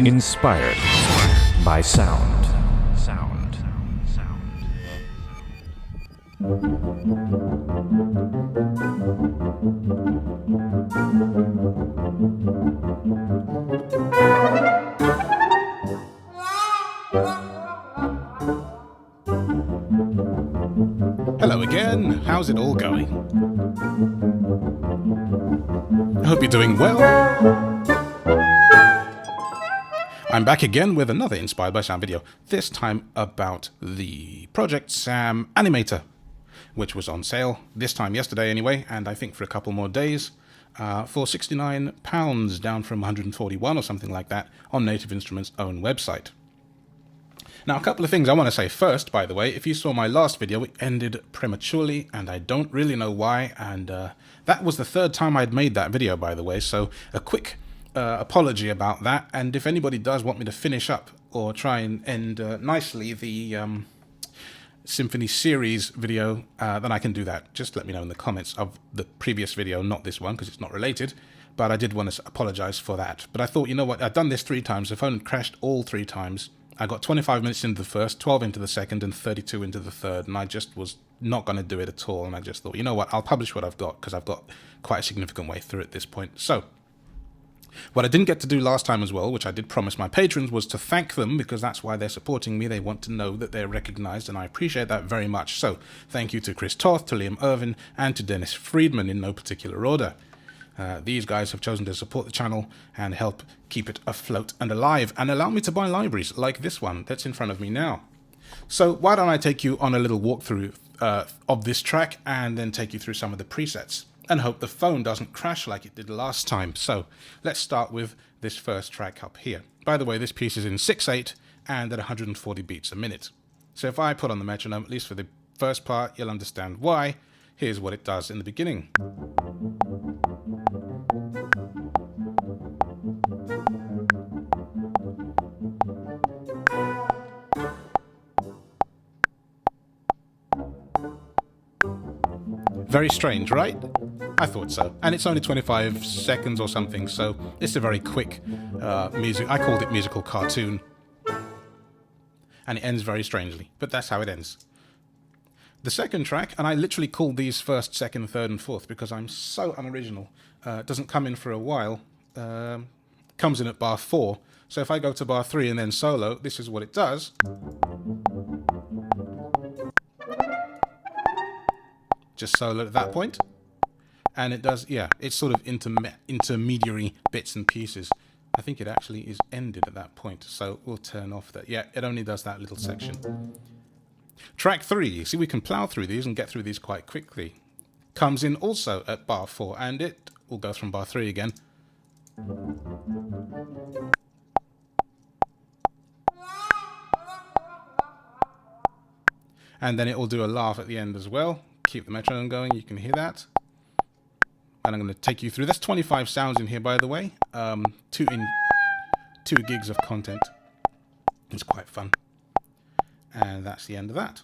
Inspired by sound. Hello again, how's it all going? I hope you're doing well. I'm back again with another Inspired by Sound video, this time about the Project Sam Animator, which was on sale, this time yesterday anyway, and I think for a couple more days, for £69, down from 141 or something like that, on Native Instruments' own website. Now, a couple of things I want to say first, by the way. If you saw my last video, it ended prematurely, and I don't really know why, and that was the third time I'd made that video, by the way, so a quick apology about that. And if anybody does want me to finish up or try and end nicely the Symphony series video, then I can do that. Just let me know in the comments of the previous video, not this one, because it's not related. But I did want to apologize for that. But I thought, you know what, I've done this 3 times. The phone crashed all 3 times. I got 25 minutes into the first, 12 into the second, and 32 into the third, and I just was not going to do it at all. And I just thought, you know what, I'll publish what I've got, because I've got quite a significant way through at this point. So what I didn't get to do last time as well, which I did promise my patrons, was to thank them, because that's why they're supporting me. They want to know that they're recognized, and I appreciate that very much. So thank you to Chris Toth, to Liam Irvin, and to Dennis Friedman in no particular order. These guys have chosen to support the channel and help keep it afloat and alive, and allow me to buy libraries like this one that's in front of me now. So why don't I take you on a little walkthrough of this track, and then take you through some of the presets, and hope the phone doesn't crash like it did last time. So let's start with this first track up here. By the way, this piece is in 6/8 and at 140 beats a minute. So if I put on the metronome, at least for the first part, you'll understand why. Here's what it does in the beginning. Very strange, right? I thought so. And it's only 25 seconds or something, so it's a very quick music. I called it musical cartoon. And it ends very strangely, but that's how it ends. The second track, and I literally called these first, second, third, and fourth because I'm so unoriginal. It doesn't come in for a while. Comes in at bar 4. So if I go to bar 3 and then solo, this is what it does. Just solo at that point. And it does, yeah, it's sort of intermediary bits and pieces. I think it actually is ended at that point. So we'll turn off that. Yeah, it only does that little section. Track 3, see, we can plow through these and get through these quite quickly. Comes in also at bar 4, and it will go from bar 3 again. And then it will do a laugh at the end as well. Keep the metronome going, you can hear that. And I'm going to take you through. That's 25 sounds in here, by the way. 2 gigs of content. It's quite fun. And that's the end of that.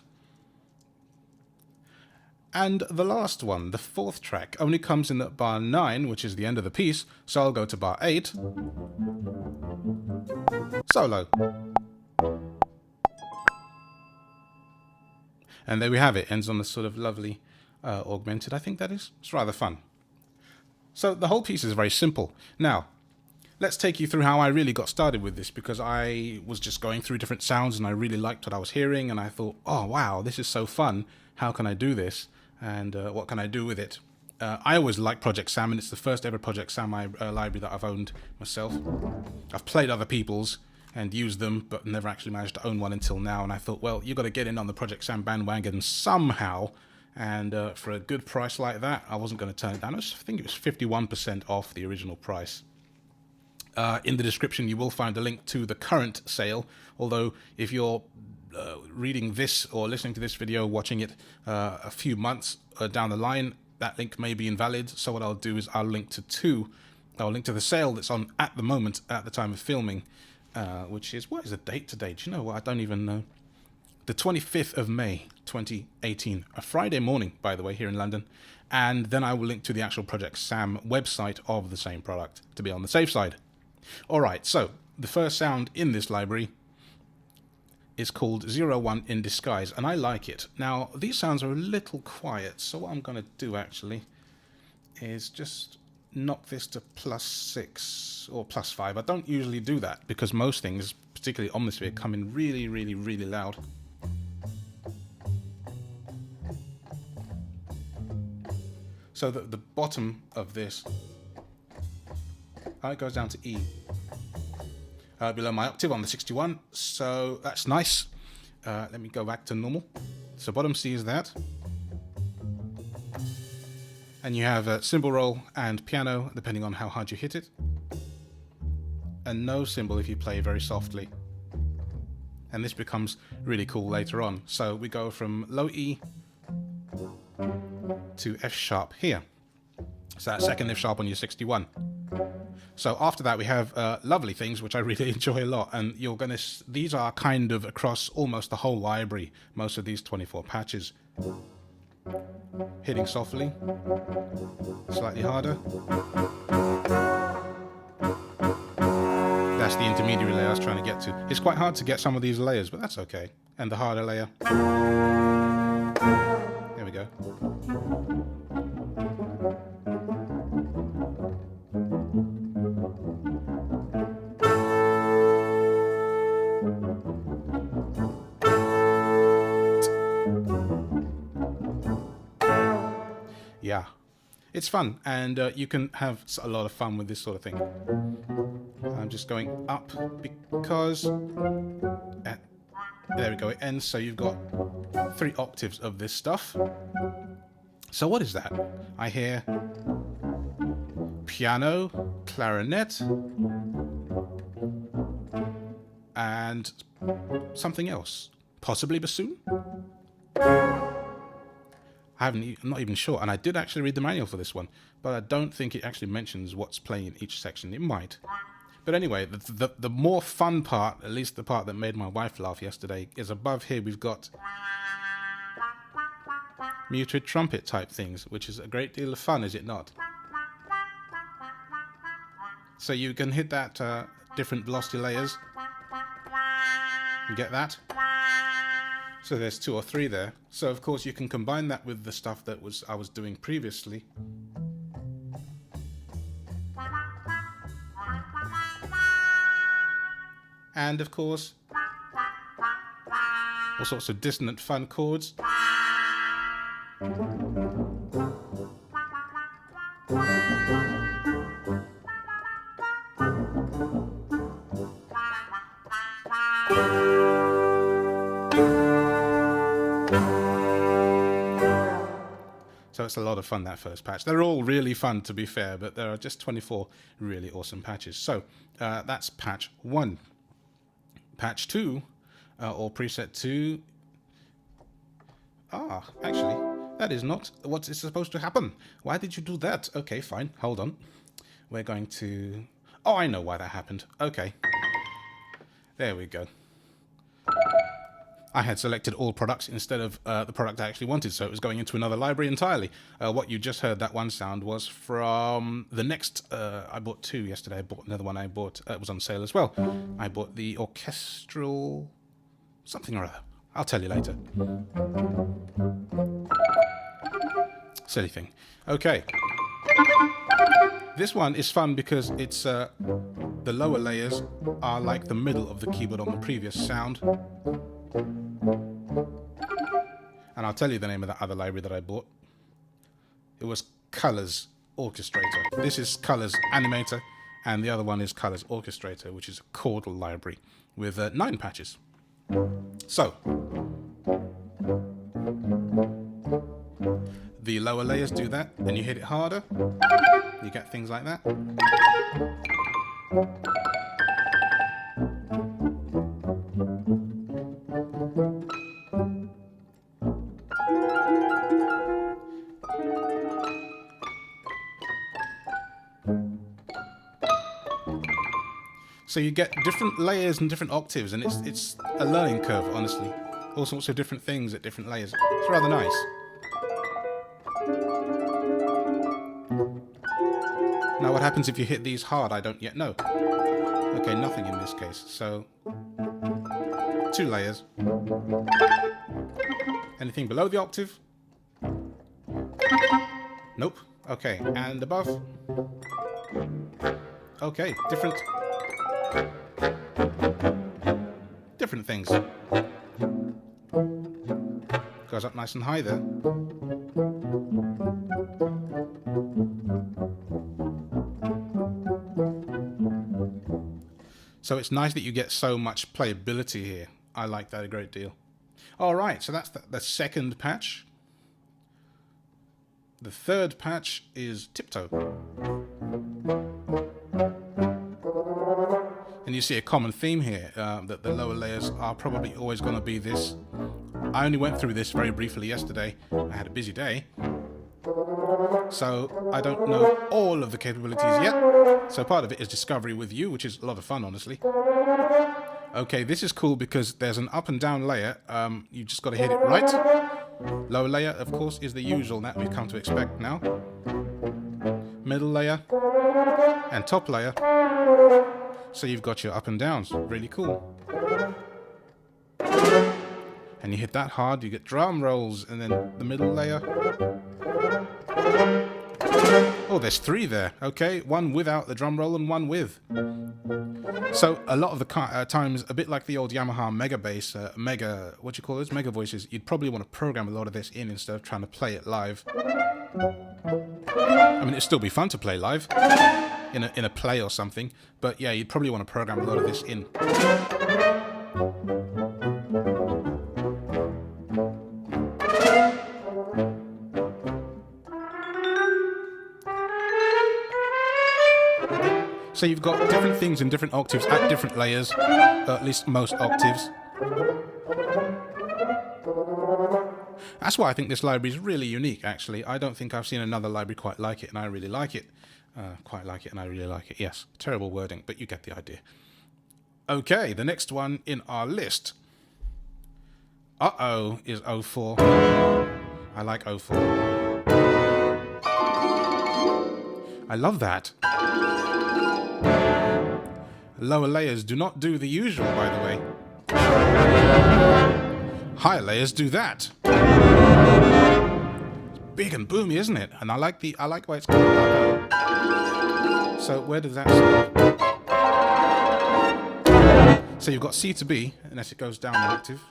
And the last one, the fourth track, only comes in at bar 9, which is the end of the piece. So I'll go to bar 8. Solo. And there we have it. Ends on this sort of lovely augmented, I think that is. It's rather fun. So the whole piece is very simple. Now, let's take you through how I really got started with this, because I was just going through different sounds and I really liked what I was hearing, and I thought, oh wow, this is so fun. How can I do this? And what can I do with it? I always liked Project Sam, and it's the first ever Project Sam library that I've owned myself. I've played other people's and used them, but never actually managed to own one until now. And I thought, well, you've got to get in on the Project Sam bandwagon somehow. And for a good price like that, I wasn't going to turn it down. I think it was 51% off the original price. In the description, you will find a link to the current sale. Although, if you're reading this or listening to this video, watching it a few months down the line, that link may be invalid. So what I'll do is I'll link to the sale that's on at the moment, at the time of filming, which is, what is the date today? Do you know what? I don't even know. The 25th of May, 2018, a Friday morning, by the way, here in London. And then I will link to the actual Project Sam website of the same product to be on the safe side. All right, so the first sound in this library is called 01 in disguise, and I like it. Now, these sounds are a little quiet, so what I'm going to do actually is just knock this to +6 or +5. I don't usually do that because most things, particularly Omnisphere, come in really, really, really loud. So that the bottom of this, it goes down to E, below my octave on the 61, so that's nice. Let me go back to normal. So bottom C is that. And you have a cymbal roll and piano, depending on how hard you hit it. And no cymbal if you play very softly. And this becomes really cool later on. So we go from low E to F sharp here. So that's second F sharp on your 61. So after that we have lovely things which I really enjoy a lot, and you're gonna these are kind of across almost the whole library, most of these 24 patches. Hitting softly, slightly harder. That's the intermediary layer I was trying to get to. It's quite hard to get some of these layers, but that's okay. And the harder layer. There we go. Yeah, it's fun, and you can have a lot of fun with this sort of thing. I'm just going up because there we go, it ends, so you've got 3 octaves of this stuff. So what is that? I hear piano, clarinet, and something else, possibly bassoon? I'm not even sure, and I did actually read the manual for this one, but I don't think it actually mentions what's playing in each section. It might. But anyway, the more fun part, at least the part that made my wife laugh yesterday, is above here we've got muted trumpet type things, which is a great deal of fun, is it not? So you can hit that different velocity layers. You get that? So there's 2 or 3 there. So of course you can combine that with the stuff that I was doing previously. And of course, all sorts of dissonant fun chords. So it's a lot of fun, that first patch. They're all really fun, to be fair, but there are just 24 really awesome patches. So that's patch 1. Patch 2, or preset 2. Actually, that is not what is supposed to happen. Why did you do that? Okay, fine. Hold on. We're going to... Oh, I know why that happened. Okay. There we go. I had selected all products instead of the product I actually wanted, so it was going into another library entirely. What you just heard, that one sound, was from the next... I bought 2 yesterday. I bought another one I bought. It was on sale as well. I bought the orchestral... something or other. I'll tell you later. Silly thing. Okay. This one is fun because it's... the lower layers are like the middle of the keyboard on the previous sound. And I'll tell you the name of that other library that I bought. It was Colors Orchestrator. This is Colors Animator, and the other one is Colors Orchestrator, which is a chordal library with 9 patches. So, the lower layers do that, then you hit it harder, you get things like that. So you get different layers and different octaves, and it's a learning curve, honestly. All sorts of different things at different layers. It's rather nice. Now what happens if you hit these hard, I don't yet know. Okay, nothing in this case. So 2 layers. Anything below the octave? Nope. Okay, and above? Okay, different things. Goes up nice and high there. So it's nice that you get so much playability here. I like that a great deal. All right, so that's the second patch. The third patch is Tiptoe. And you see a common theme here, that the lower layers are probably always going to be this. I only went through this very briefly yesterday. I had a busy day. So I don't know all of the capabilities yet. So part of it is discovery with you, which is a lot of fun, honestly. Okay, this is cool because there's an up and down layer. You just got to hit it right. Lower layer, of course, is the usual that we've come to expect now. Middle layer and top layer. So you've got your up and downs. Really cool. And you hit that hard, you get drum rolls, and then the middle layer. Oh, there's 3 there. Okay, 1 without the drum roll and 1 with. So a lot of the times, a bit like the old Yamaha Mega Bass, Mega Voices, you'd probably want to program a lot of this in instead of trying to play it live. I mean, it'd still be fun to play live in a play or something, but yeah, you'd probably want to program a lot of this in. So you've got different things in different octaves at different layers, at least most octaves. That's why I think this library is really unique, actually. I don't think I've seen another library quite like it, and I really like it. Quite like it, and I really like it. Yes, terrible wording, but you get the idea. Okay, the next one in our list. Uh-oh is 04. I like 04. I love that. Lower layers do not do the usual, by the way. Higher layers do that. It's big and boomy, isn't it? And I like why it's called that. So where does that start? So you've got C to B, unless it goes down an octave.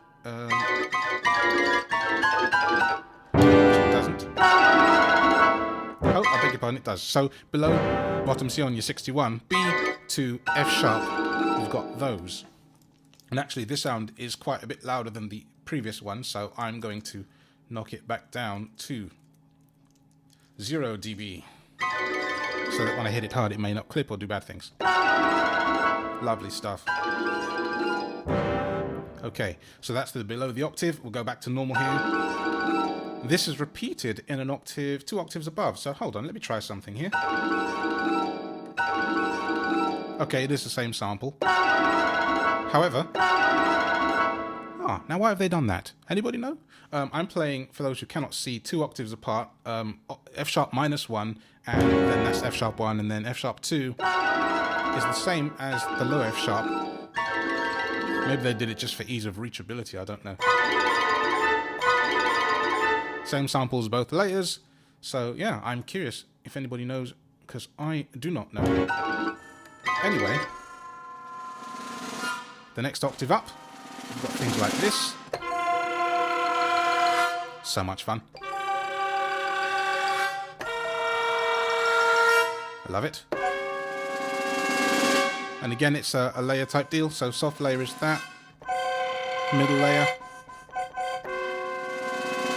It doesn't. Oh, I beg your pardon, it does. So below bottom C on your 61, B to F sharp, you've got those. And actually this sound is quite a bit louder than the previous one, so I'm going to knock it back down to 0 dB. So that when I hit it hard, it may not clip or do bad things. Lovely stuff. Okay, so that's the below the octave. We'll go back to normal here. This is repeated in an octave, 2 octaves above. So hold on, let me try something here. Okay, it is the same sample. However, now why have they done that? Anybody know? I'm playing, for those who cannot see, 2 octaves apart, F sharp -1, and then that's F sharp 1, and then F sharp 2 is the same as the low F sharp. Maybe they did it just for ease of reachability, I don't know. Same samples, both layers. So yeah, I'm curious if anybody knows, because I do not know. Anyway, the next octave up, we've got things like this. So much fun. I love it. And again, it's a layer type deal. So soft layer is that, middle layer,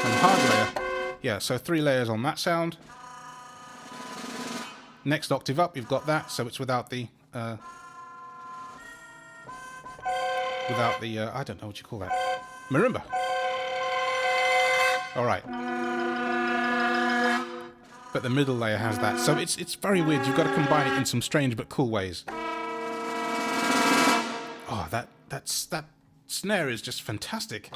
and hard layer. Yeah, so 3 layers on that sound. Next octave up, you've got that. So it's without the I don't know what you call that. Marimba. All right. But the middle layer has that. So it's very weird. You've got to combine it in some strange but cool ways. Oh, that snare is just fantastic.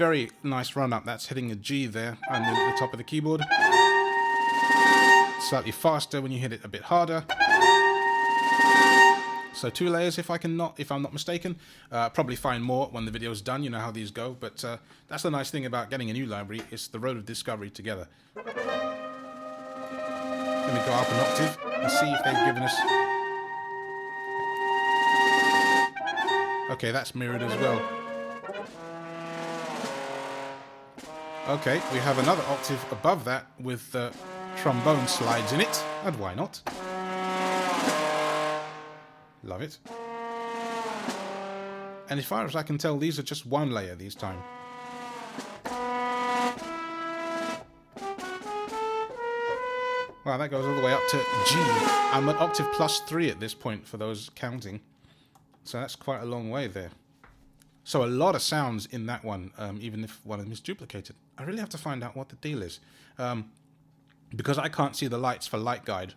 very nice run up. That's hitting a G there under the top of the keyboard. Slightly faster when you hit it a bit harder. So 2 layers if I'm not mistaken. Probably find more when the video's done, you know how these go, but that's the nice thing about getting a new library, it's the road of discovery together. Let me go up an octave and see if they've given us... Okay, that's mirrored as well. Okay, we have another octave above that with trombone slides in it, and why not? Love it. And as far as I can tell, these are just 1 layer this time. Wow, that goes all the way up to G. I'm at octave +3 at this point for those counting. So that's quite a long way there. So a lot of sounds in that one, even if one of them is duplicated. I really have to find out what the deal is. Because I can't see the lights for Light Guide,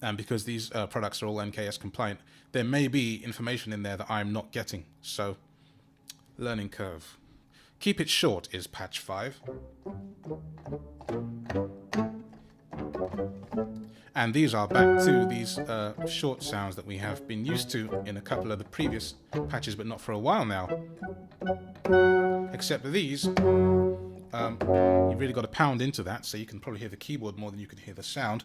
and because these products are all MKS compliant, there may be information in there that I'm not getting. So, learning curve. Keep it short is patch 5. And these are back to these short sounds that we have been used to in a couple of the previous patches, but not for a while now. Except these, you've really got to pound into that, so you can probably hear the keyboard more than you can hear the sound.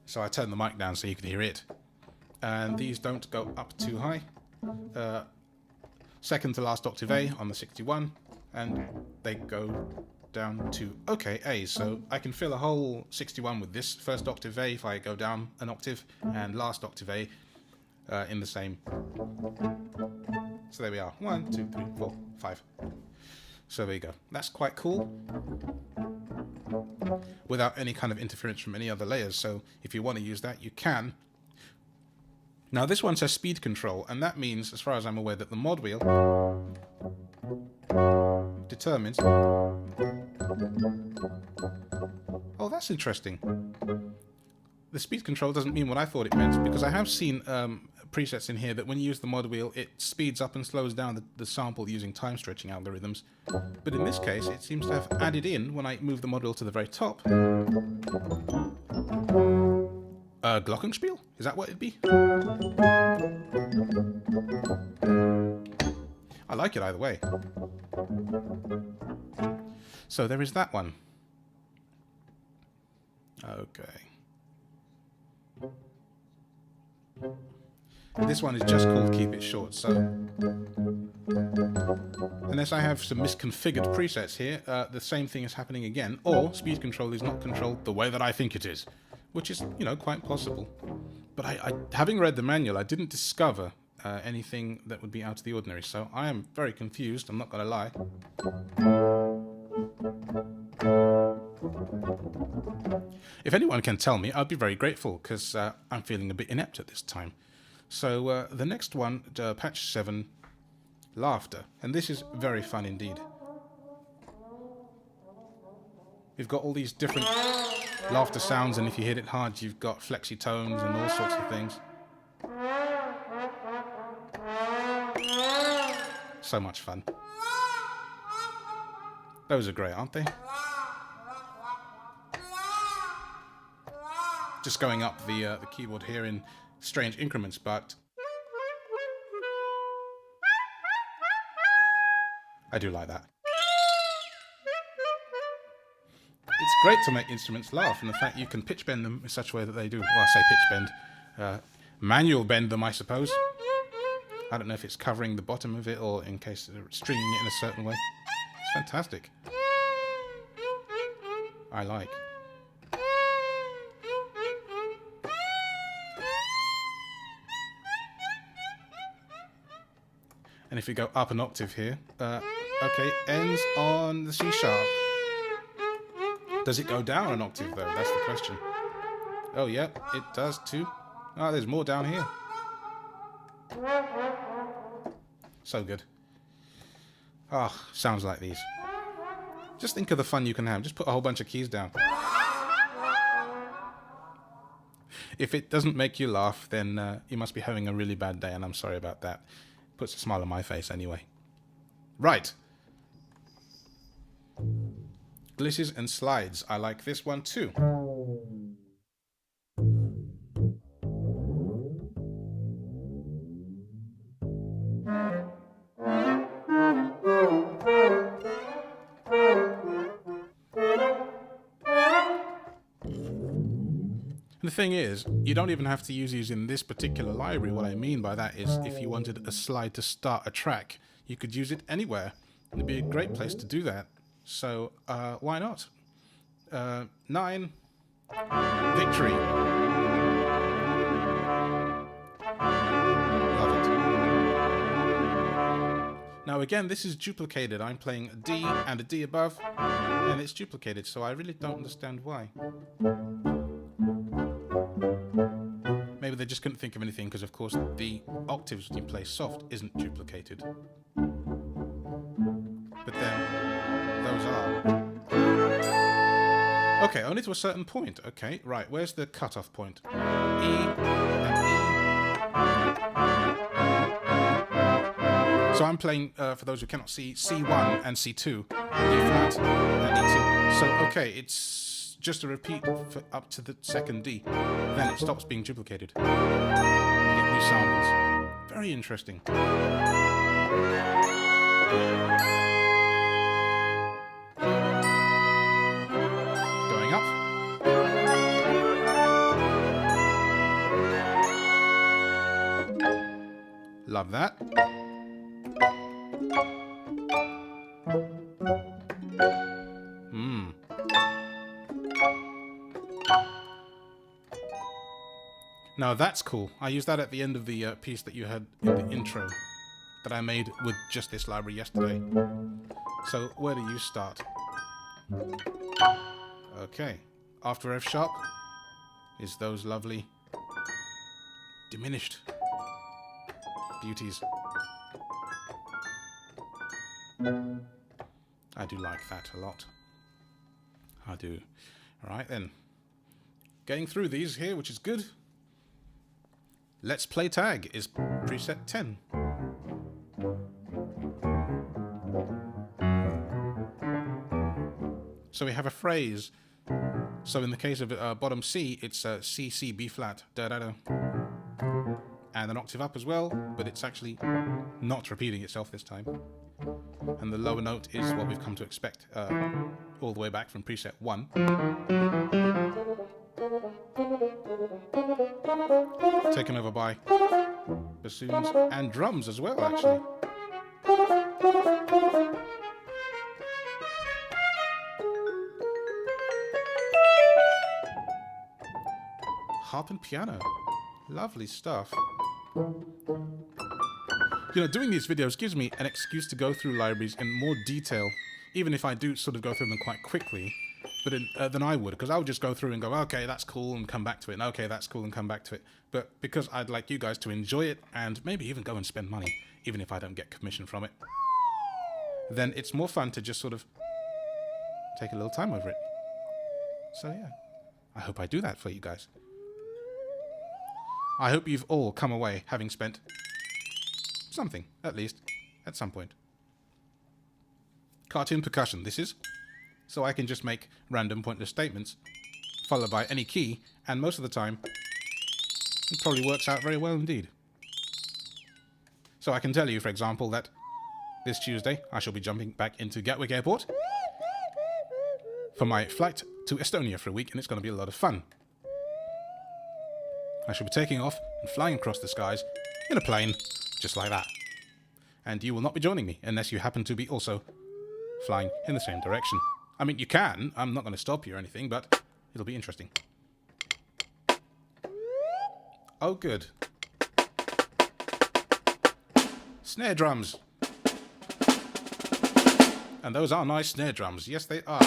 So I turn the mic down so you can hear it. And these don't go up too high. Second to last octave A on the 61, and they go down to okay A. So I can fill a whole 61 with this first octave A if I go down an octave, and last octave A in the same. So there we are. 1, 2, 3, 4, 5. So there you go. That's quite cool. Without any kind of interference from any other layers. So if you want to use that, you can. Now this one says speed control, and that means, as far as I'm aware, that the mod wheel determines... Oh, that's interesting. The speed control doesn't mean what I thought it meant, because I have seen presets in here that when you use the mod wheel, it speeds up and slows down the sample using time stretching algorithms. But in this case, it seems to have added in, when I move the mod wheel to the very top, Glockenspiel? Is that what it'd be? I like it either way. So there is that one. Okay. This one is just called Keep It Short, so... Unless I have some misconfigured presets here, the same thing is happening again, or speed control is not controlled the way that I think it is. Which is, you know, quite possible. But I having read the manual, I didn't discover anything that would be out of the ordinary, so I am very confused, I'm not going to lie. If anyone can tell me, I'd be very grateful, because I'm feeling a bit inept at this time. So the next one, patch 7, Laughter. And this is very fun indeed. We've got all these different laughter sounds, and if you hit it hard, you've got flexi tones and all sorts of things. So much fun. Those are great, aren't they? Just going up the keyboard here in strange increments, but I do like that. It's great to make instruments laugh, and the fact you can pitch bend them in such a way that they do. Well, I say pitch bend. Manual bend them, I suppose. I don't know if it's covering the bottom of it or in case they're stringing it in a certain way. It's fantastic. I like. And if we go up an octave here, okay, ends on the C sharp. Does it go down an octave though? That's the question. Oh, yep, it does too. Ah, there's more down here. So good. Ah, sounds like these. Just think of the fun you can have. Just put a whole bunch of keys down. If it doesn't make you laugh, then you must be having a really bad day, and I'm sorry about that. Puts a smile on my face anyway. Right. Glitches and slides. I like this one too. The thing is, you don't even have to use these in this particular library. What I mean by that is if you wanted a slide to start a track, you could use it anywhere. It'd be a great place to do that. So, why not? 9. Victory. Love it. Now again, this is duplicated. I'm playing a D and a D above, and it's duplicated, so I really don't understand why. Maybe they just couldn't think of anything because, of course, the octaves when you play soft isn't duplicated. But then, those are. Okay, only to a certain point. Okay, right, where's the cutoff point? E and E. So I'm playing, for those who cannot see, C1 and C2, E flat and E2. So, okay, it's just a repeat for up to the second D. Then it stops being duplicated. You get new samples. Very interesting. Going up. Love that. Now that's cool. I used that at the end of the piece that you had in the intro that I made with just this library yesterday. So where do you start? Okay. After F sharp is those lovely diminished beauties. I do like that a lot. I do. Alright then. Getting through these here, which is good. Let's play tag is preset 10. So we have a phrase. So in the case of bottom C, it's C, C, B flat, da da da. And an octave up as well, but it's actually not repeating itself this time. And the lower note is what we've come to expect all the way back from preset 1. Taken over by bassoons and drums as well, actually. Harp and piano. Lovely stuff. You know, doing these videos gives me an excuse to go through libraries in more detail, even if I do sort of go through them quite quickly. But than I would, because I would just go through and go, okay, that's cool, and come back to it, and okay, that's cool, and come back to it. But because I'd like you guys to enjoy it, and maybe even go and spend money, even if I don't get commission from it, then it's more fun to just sort of take a little time over it. So yeah, I hope I do that for you guys. I hope you've all come away having spent something, at least, at some point. Cartoon percussion, this is. So I can just make random pointless statements, followed by any key, and most of the time, it probably works out very well indeed. So I can tell you, for example, that this Tuesday, I shall be jumping back into Gatwick Airport for my flight to Estonia for a week, and it's going to be a lot of fun. I shall be taking off and flying across the skies in a plane, just like that. And you will not be joining me, unless you happen to be also flying in the same direction. I mean, you can. I'm not going to stop you or anything, but it'll be interesting. Oh, good. Snare drums. And those are nice snare drums. Yes, they are.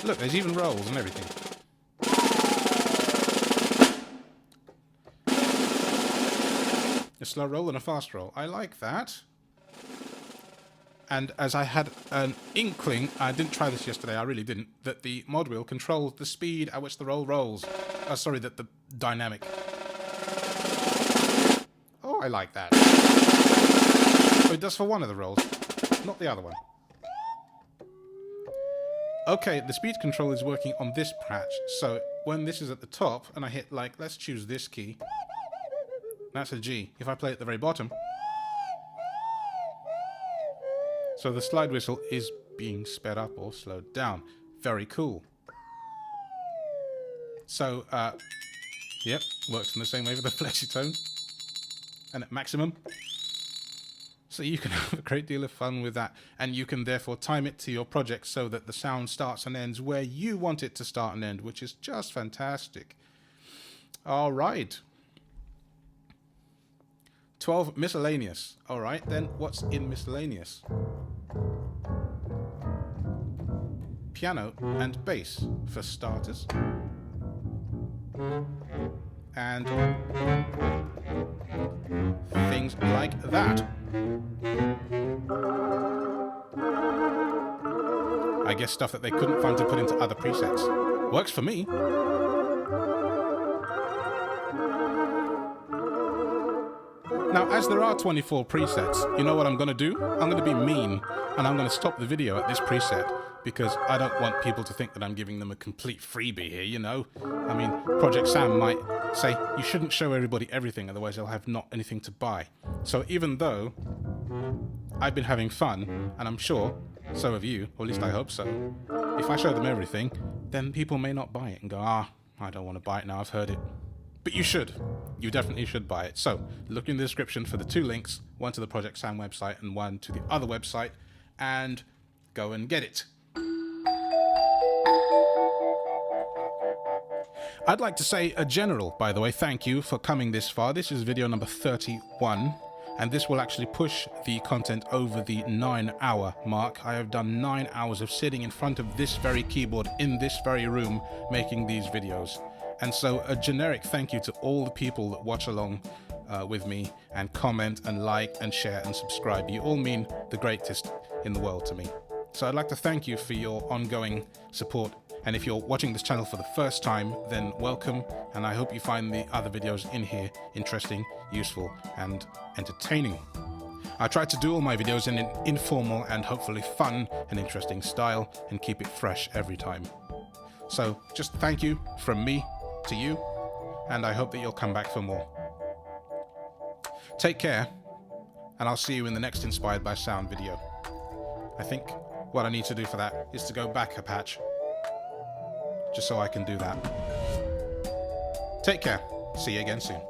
Look, there's even rolls and everything. A slow roll and a fast roll. I like that. And as I had an inkling, I didn't try this yesterday, I really didn't, that the mod wheel controls the speed at which the roll rolls. Sorry, that the dynamic. Oh, I like that. Oh, it does for one of the rolls, not the other one. Okay, the speed control is working on this patch, so when this is at the top, and I hit, like, let's choose this key. That's a G. If I play at the very bottom... So the slide whistle is being sped up or slowed down. Very cool. So, yep, works in the same way with the flexi tone. And at maximum. So you can have a great deal of fun with that. And you can therefore time it to your project so that the sound starts and ends where you want it to start and end, which is just fantastic. All right. 12 miscellaneous. All right, then what's in miscellaneous? Piano and bass for starters. And things like that. I guess stuff that they couldn't find to put into other presets. Works for me. Now, as there are 24 presets, you know what I'm going to do? I'm going to be mean, and I'm going to stop the video at this preset, because I don't want people to think that I'm giving them a complete freebie here, you know? I mean, Project Sam might say, you shouldn't show everybody everything, otherwise they'll have not anything to buy. So even though I've been having fun, and I'm sure so have you, or at least I hope so, if I show them everything, then people may not buy it and go, I don't want to buy it now, I've heard it. But you should. You definitely should buy it. So, look in the description for the 2 links, one to the Project Sam website and one to the other website, and go and get it. I'd like to say a general, by the way, thank you for coming this far. This is video number 31, and this will actually push the content over the 9-hour mark. I have done 9 hours of sitting in front of this very keyboard in this very room making these videos. And so a generic thank you to all the people that watch along with me and comment and like and share and subscribe. You all mean the greatest in the world to me. So I'd like to thank you for your ongoing support. And if you're watching this channel for the first time, then welcome. And I hope you find the other videos in here interesting, useful, and entertaining. I try to do all my videos in an informal and hopefully fun and interesting style and keep it fresh every time. So just thank you from me to you, and I hope that you'll come back for more. Take care, and I'll see you in the next Inspired by Sound video. I think what I need to do for that is to go back a patch, just so I can do that. Take care. See you again soon.